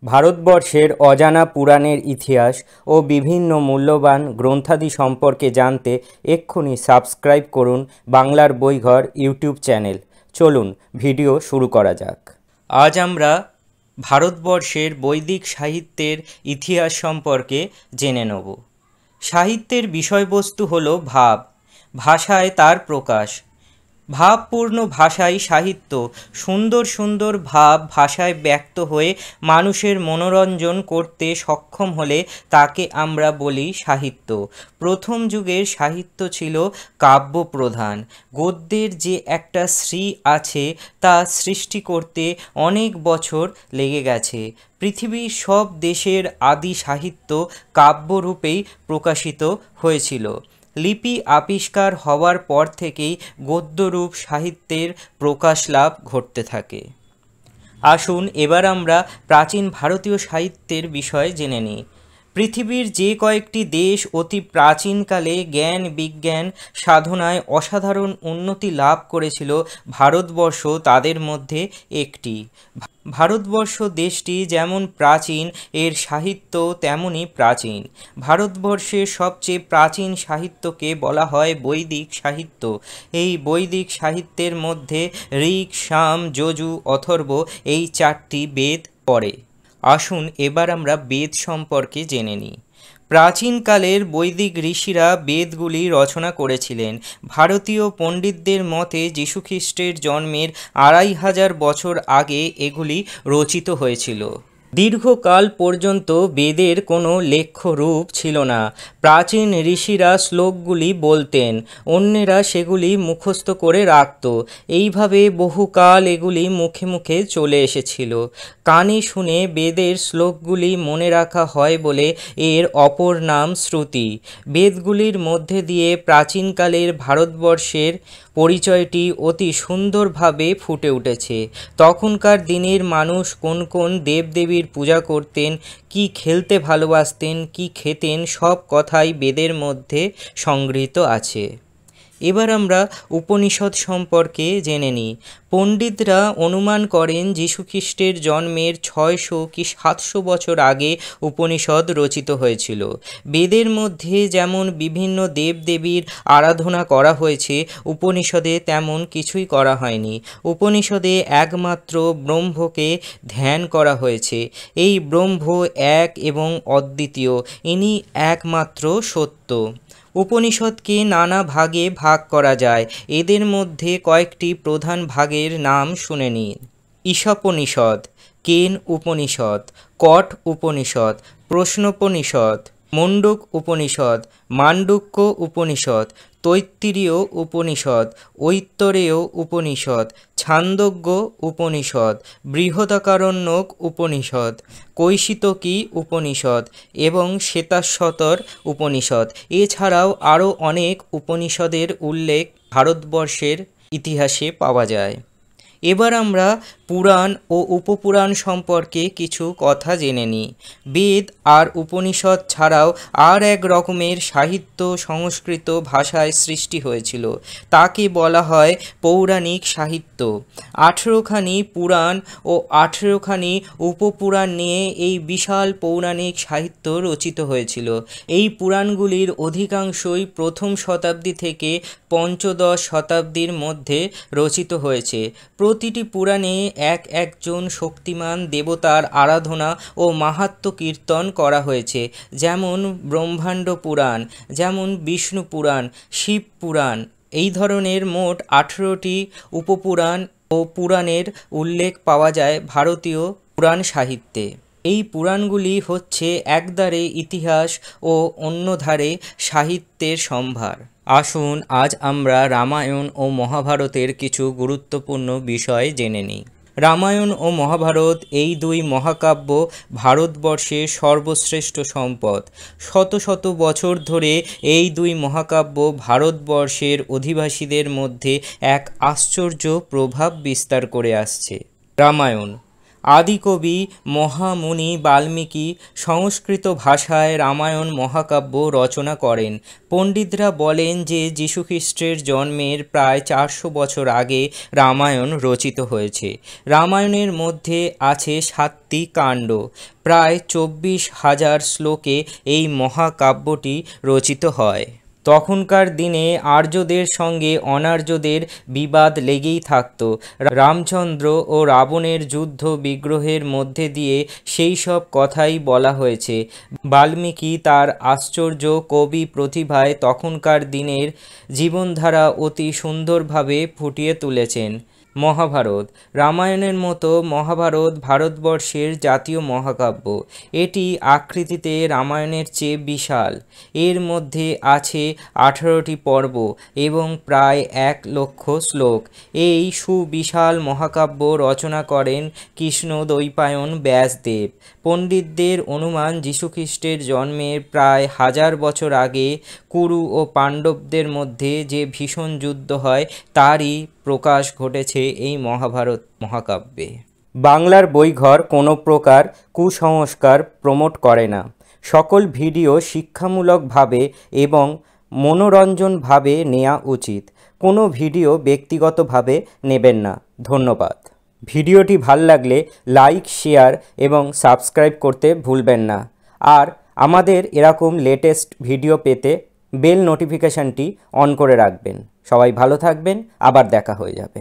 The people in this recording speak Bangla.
ভারতবর্ষের অজানা পুরাণের ইতিহাস ও বিভিন্ন মূল্যবান গ্রন্থাদি সম্পর্কে জানতে এক্ষুনি সাবস্ক্রাইব করুন বাংলার বইঘর ইউটিউব চ্যানেল। চলুন ভিডিও শুরু করা যাক। আজ আমরা ভারতবর্ষের বৈদিক সাহিত্যের ইতিহাস সম্পর্কে জেনে নেব। সাহিত্যের বিষয়বস্তু হলো ভাব, ভাষায় তার প্রকাশ। ভাবপূর্ণ ভাষাই সাহিত্য। সুন্দর সুন্দর ভাব ভাষায় ব্যক্ত হয়ে মানুষের মনোরঞ্জন করতে সক্ষম হলে তাকে আমরা বলি সাহিত্য। প্রথম যুগের সাহিত্য ছিল কাব্যপ্রধান। গদ্যের যে একটা শ্রী আছে তা সৃষ্টি করতে অনেক বছর লেগে গেছে। পৃথিবীর সব দেশের আদি সাহিত্য কাব্যরূপেই প্রকাশিত হয়েছিল। লিপি আবিষ্কার হওয়ার পর থেকেই গদ্যরূপ সাহিত্যের প্রকাশ লাভ ঘটতে থাকে। আসুন এবার আমরা প্রাচীন ভারতীয় সাহিত্যের বিষয়ে জেনে নিই। পৃথিবীর যে কয়েকটি দেশ অতি প্রাচীনকালে জ্ঞান বিজ্ঞান সাধনায় অসাধারণ উন্নতি লাভ করেছিল, ভারতবর্ষ তাদের মধ্যে একটি। ভারতবর্ষ দেশটি যেমন প্রাচীন, এর সাহিত্য তেমনই প্রাচীন। ভারতবর্ষের সবচেয়ে প্রাচীন সাহিত্যকে বলা হয় বৈদিক সাহিত্য। এই বৈদিক সাহিত্যের মধ্যে ঋক্, সাম, যজু, অথর্ব এই চারটি বেদ পড়ে। আসুন এবার আমরা বেদ সম্পর্কে জেনে নিই। প্রাচীনকালের বৈদিক ঋষিরা বেদগুলি রচনা করেছিলেন। ভারতীয় পণ্ডিতদের মতে যীশুখ্রিস্টের জন্মের 2500 বছর আগে এগুলি রচিত হয়েছিল। দীর্ঘকাল পর্যন্ত বেদের কোনো লেখ্য রূপ ছিল না। প্রাচীন ঋষিরা শ্লোকগুলি বলতেন, অন্যেরা সেগুলি মুখস্থ করে রাখত। এইভাবে বহুকাল এগুলি মুখে মুখে চলে এসেছিল। কানে শুনে বেদের শ্লোকগুলি মনে রাখা হয় বলে এর অপর নাম শ্রুতি। বেদগুলির মধ্যে দিয়ে প্রাচীনকালের ভারতবর্ষের পরিচয়টি অতি সুন্দরভাবে ফুটে উঠেছে। তখনকার দিনের মানুষ কোন কোন দেবদেবীর পূজা করতেন, কি খেলতে ভালোবাসতেন, কি খেতেন, সব কথাই বেদের মধ্যে সংগৃহীত আছে। এবার আমরা উপনিষদ সম্পর্কে জেনে নিই। পণ্ডিতরা অনুমান করেন যীশুখ্রিস্টের জন্মের 600 কি 700 বছর আগে উপনিষদ রচিত হয়েছিল। বেদের মধ্যে যেমন বিভিন্ন দেবদেবীর আরাধনা করা হয়েছে, উপনিষদে তেমন কিছুই করা হয়নি। উপনিষদে একমাত্র ব্রহ্মকে ধ্যান করা হয়েছে। এই ব্রহ্ম এক এবং অদ্বিতীয়, ইনি একমাত্র সত্য। উপনিষদকে নানা ভাগে ভাগ করা যায়। এদের মধ্যে কয়েকটি প্রধান ভাগের নাম শুনে নিন। ঈশোপনিষদ, কেন উপনিষদ, কঠ উপনিষদ, প্রশ্নোপনিষদ, মুণ্ডক উপনিষদ, মান্ডুক্য উপনিষদ, তৈত্তিরীয় উপনিষদ, ঐত্তরেয় উপনিষদ, ছান্দোগ্য উপনিষদ, বৃহদারণ্যক উপনিষদ, কৈশিতকী উপনিষদ এবং শ্বেতাশ্বতর উপনিষদ। এছাড়াও আরও অনেক উপনিষদের উল্লেখ ভারতবর্ষের ইতিহাসে পাওয়া যায়। এবার আমরা পুরাণ ও উপপুরাণ সম্পর্কে কিছু কথা জেনে নিই। বেদ আর উপনিষদ ছাড়াও আর এক রকমের সাহিত্য সংস্কৃত ভাষায় সৃষ্টি হয়েছিল, তাকে বলা হয় পৌরাণিক সাহিত্য। 18খানি পুরাণ ও 18খানি উপপুরাণ নিয়ে এই বিশাল পৌরাণিক সাহিত্য রচিত হয়েছিল। এই পুরাণগুলির অধিকাংশই প্রথম শতাব্দী থেকে পঞ্চদশ শতাব্দীর মধ্যে রচিত হয়েছে। প্রতিটি পুরাণে একজন শক্তিমান দেবতার আরাধনা ও মাহাত্ম্য কীর্তন করা হয়েছে, যেমন ব্রহ্মাণ্ড পুরাণ, যেমন বিষ্ণু পুরাণ, শিব পুরাণ। এই ধরনের মোট 18টি উপপুরাণ ও পুরাণের উল্লেখ পাওয়া যায় ভারতীয় পুরাণ সাহিত্যে। এই পুরাণগুলি হচ্ছে একধারে ইতিহাস ও অন্যধারে সাহিত্যের সম্ভার। আসুন আজ আমরা রামায়ণ ও মহাভারতের কিছু গুরুত্বপূর্ণ বিষয় জেনে নিই। রামায়ণ ও মহাভারত এই দুই মহাকাব্য ভারতবর্ষের সর্বশ্রেষ্ঠ সম্পদ। শত শত বছর ধরে এই দুই মহাকাব্য ভারতবর্ষের অধিবাসীদের মধ্যে এক আশ্চর্য প্রভাব বিস্তার করে আসছে। রামায়ণ আদিকবি মহামুনি বাল্মীকি সংস্কৃত ভাষায় রামায়ণ মহাকাব্য রচনা করেন। পণ্ডিতরা বলেন যে যীশুখ্রিস্টের জন্মের প্রায় 400 বছর আগে রামায়ণ রচিত হয়েছে। রামায়ণের মধ্যে আছে 7টি কাণ্ড। প্রায় 24,000 শ্লোকে এই মহাকাব্যটি রচিত হয়। তখনকার দিনে আর্যদের সঙ্গে অনার্যদের বিবাদ লেগেই থাকত। রামচন্দ্র ও রাবণের যুদ্ধ বিগ্রহের মধ্যে দিয়ে সেই সব কথাই বলা হয়েছে। বাল্মীকি তার আশ্চর্য কবি প্রতিভায় তখনকার দিনের জীবনধারা অতি সুন্দরভাবে ফুটিয়ে তুলেছেন। মহাভারত। রামায়ণের মতো মহাভারত ভারতবর্ষের জাতীয় মহাকাব্য। এটি আকৃতিতে রামায়ণের চেয়ে বিশাল। এর মধ্যে আছে 18টি পর্ব এবং প্রায় 1 লক্ষ শ্লোক। এই সুবিশাল মহাকাব্য রচনা করেন কৃষ্ণদ্বৈপায়ন ব্যাসদেব। পণ্ডিতদের অনুমান যীশুখ্রিস্টের জন্মের প্রায় 1000 বছর আগে কুরু ও পাণ্ডবদের মধ্যে যে ভীষণ যুদ্ধ হয় তারই প্রকাশ ঘটেছে এই মহাভারত মহাকাব্যে। বাংলার বইঘর কোনো প্রকার কুসংস্কার প্রমোট করে না। সকল ভিডিও শিক্ষামূলকভাবে এবং মনোরঞ্জনভাবে নেওয়া উচিত। কোনো ভিডিও ব্যক্তিগতভাবে নেবেন না। ধন্যবাদ। ভিডিওটি ভাল লাগলে লাইক, শেয়ার এবং সাবস্ক্রাইব করতে ভুলবেন না। আর আমাদের এরকম লেটেস্ট ভিডিও পেতে বেল নোটিফিকেশানটি অন করে রাখবেন। সবাই ভালো থাকবেন। আবার দেখা হয়ে যাবে।